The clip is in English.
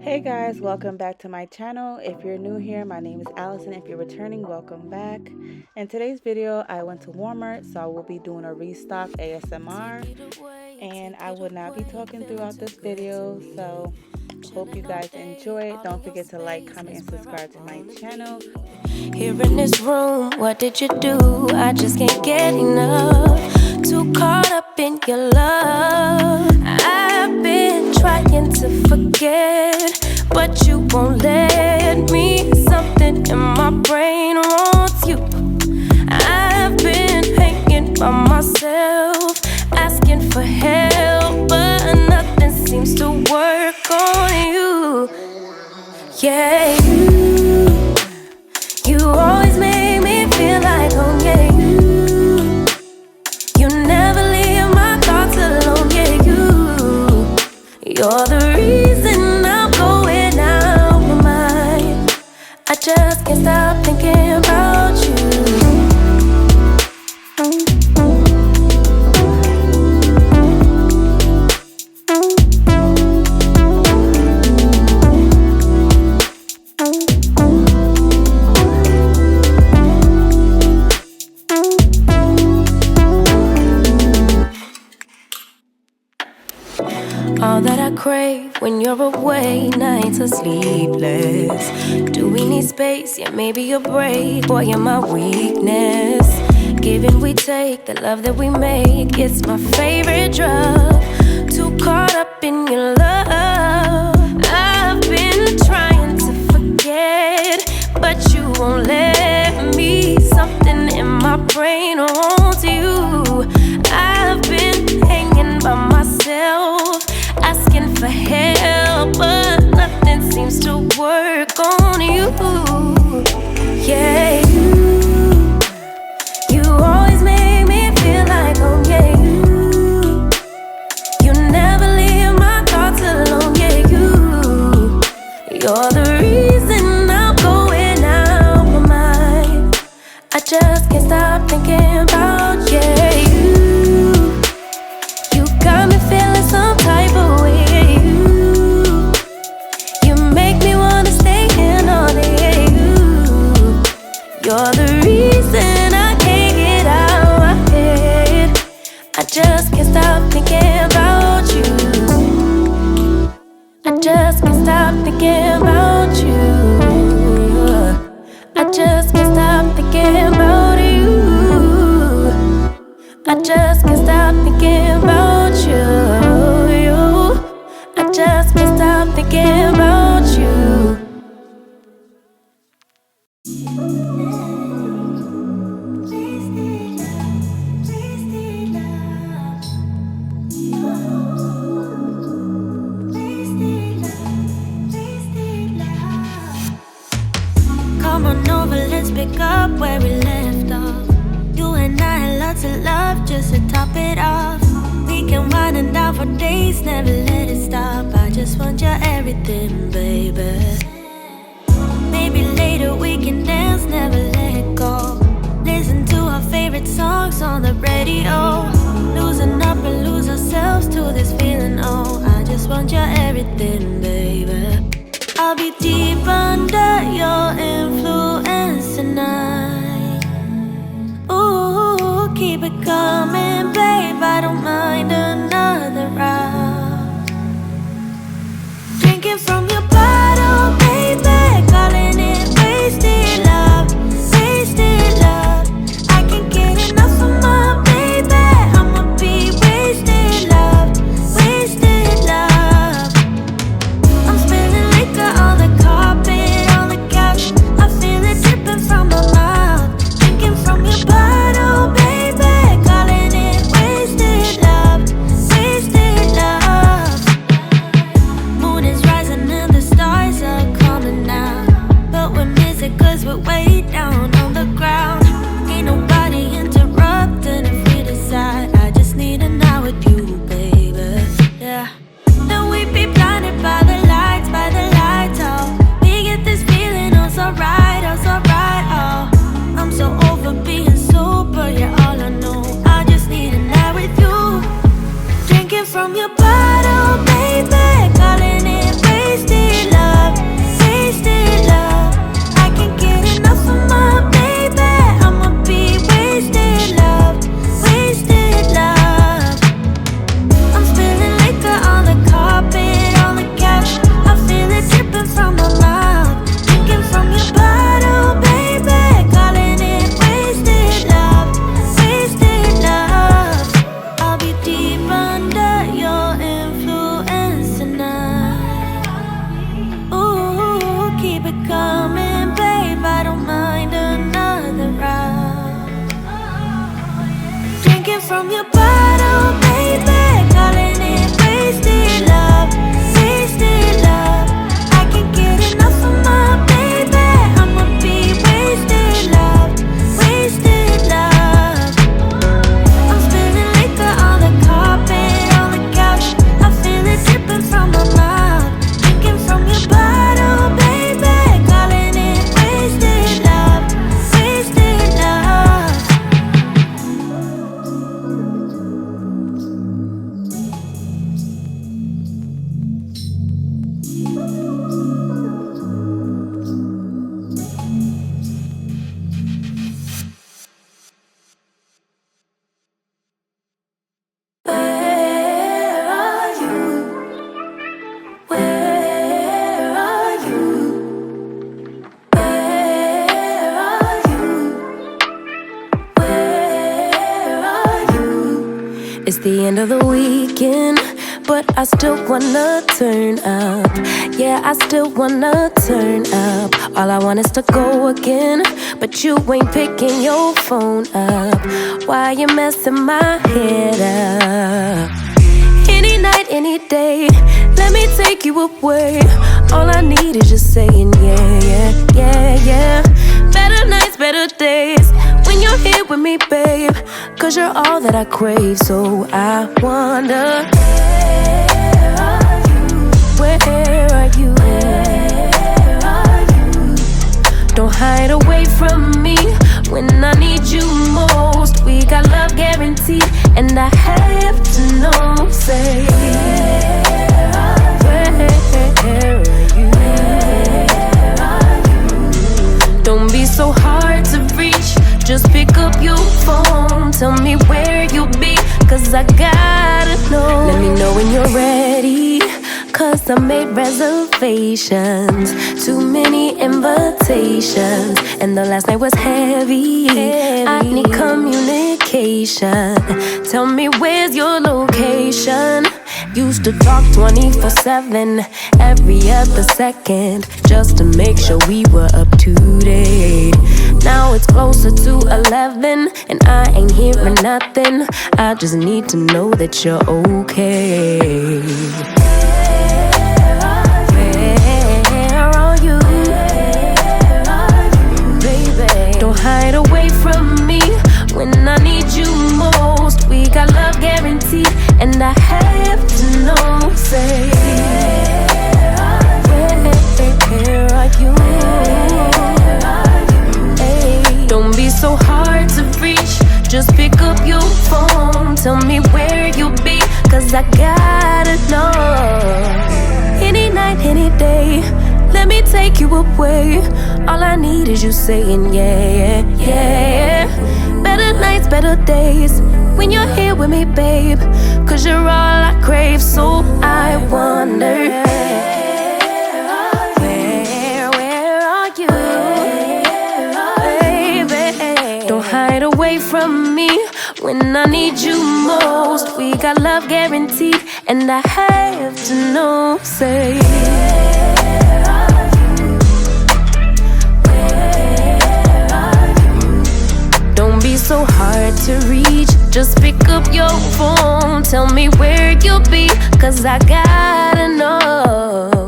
Hey guys, welcome back to my channel. If you're new here, my name is Allison. If you're returning, welcome back. In today's video, I went to Walmart, so I will be doing a restock ASMR, and I will not be talking throughout this video, so hope you guys enjoy it. Don't forget to like, comment, and subscribe to my channel. Here in this room, what did you do? I just can't get enough. Too caught up in your love. I've been trying to forget, but you won't let me. Something in my brain wants you. I've been hanging by myself, asking for help, but nothing seems to work on you. Yeah, you always make me feel like home, yeah, you never leave my thoughts alone, yeah, you're the reason I'm going out my mind. I just can't stop thinking about you. All that I crave when you're away, nights are sleepless. Do we need space? Yeah, maybe a break. Boy, you're my weakness. Give and we take, the love that we make, it's my favorite drug. Too caught up in your love. I've been trying to forget, but you won't let me. Something in my brain wants you. I've been hanging by myself, asking for help, but nothing seems to work on you. Yeah, you always make me feel like home, yeah, you never leave my thoughts alone, yeah, you're the reason I'm going out my mind. I just can't stop thinking about, yeah, you got me feeling some type of way. You make me wanna stay in all day. You're the reason I can't get out my head. I just can't stop thinking about you. I just can't stop thinking about you. I just can't stop thinking about you. I just can't stop thinking about you. I just can't stop thinking about you. Come on over, let's pick up where we left off. You and I had lots of love just to top it off. We can wind it down for days, never let it stop. I just want your everything, baby. Maybe later we can dance, never let go. Listen to our favorite songs on the radio. Losing up and lose ourselves to this feeling, oh, I just want your everything, baby. I'll be deep under your influence tonight. Ooh, keep it coming, babe, I don't mind another round. Drinking from your bottle, baby, calling it wasted love, wasted love. I can't get enough of my baby, I'ma be wasted love, wasted love. I'm spilling liquor on the carpet, on the couch, I feel it dripping from your bottle, baby, calling it wasted love, wasted love. I can't get enough of my baby. I'ma be wasted love, wasted love. I'm spilling liquor on the carpet, on the couch. I feel it dripping from my mouth. Drinking from your bottle, baby, calling it wasted love, wasted love. Where are you? Where are you? Where are you? Where are you? It's the end of the weekend, but I still wanna turn up. Yeah, I still wanna turn up. All I want is to go again, but you ain't picking your phone up. Why you messing my head up? Any night, any day, let me take you away. All I need is just saying yeah, yeah, yeah, yeah. Better nights, better days, when you're here with me, babe. Cause you're all that I crave, so I wonder, where are you? Where are you? Where are you? Don't hide away from me when I need you most. We got love guaranteed, and I have to know, say, where are you? Where are you? Don't be so hard to reach, just pick up your phone. Tell me where you'll be, cause I gotta know. Let me know when you're ready, cause I made reservations. Too many invitations, and the last night was heavy. I need communication. Tell me where's your location. Used to talk 24/7, every other second, just to make sure we were up to date. Now it's closer to 11, and I ain't hearing nothing. I just need to know that you're okay. Where are you? Baby, don't hide away from me when I need you most. We got love guaranteed, and I have to know, say, where are you? Hey, don't be so hard to reach, just pick up your phone. Tell me where you'll be, cause I gotta know. Any night, any day, let me take you away. All I need is you saying yeah, yeah, yeah. Better nights, better days, when you're here with me, babe. Cause you're all I crave, so I wonder, where are you? Baby, don't hide away from me when I need you most. We got love guaranteed, and I have to know, say, don't be so hard to reach, just pick up your phone. Tell me where you'll be, cause I gotta know.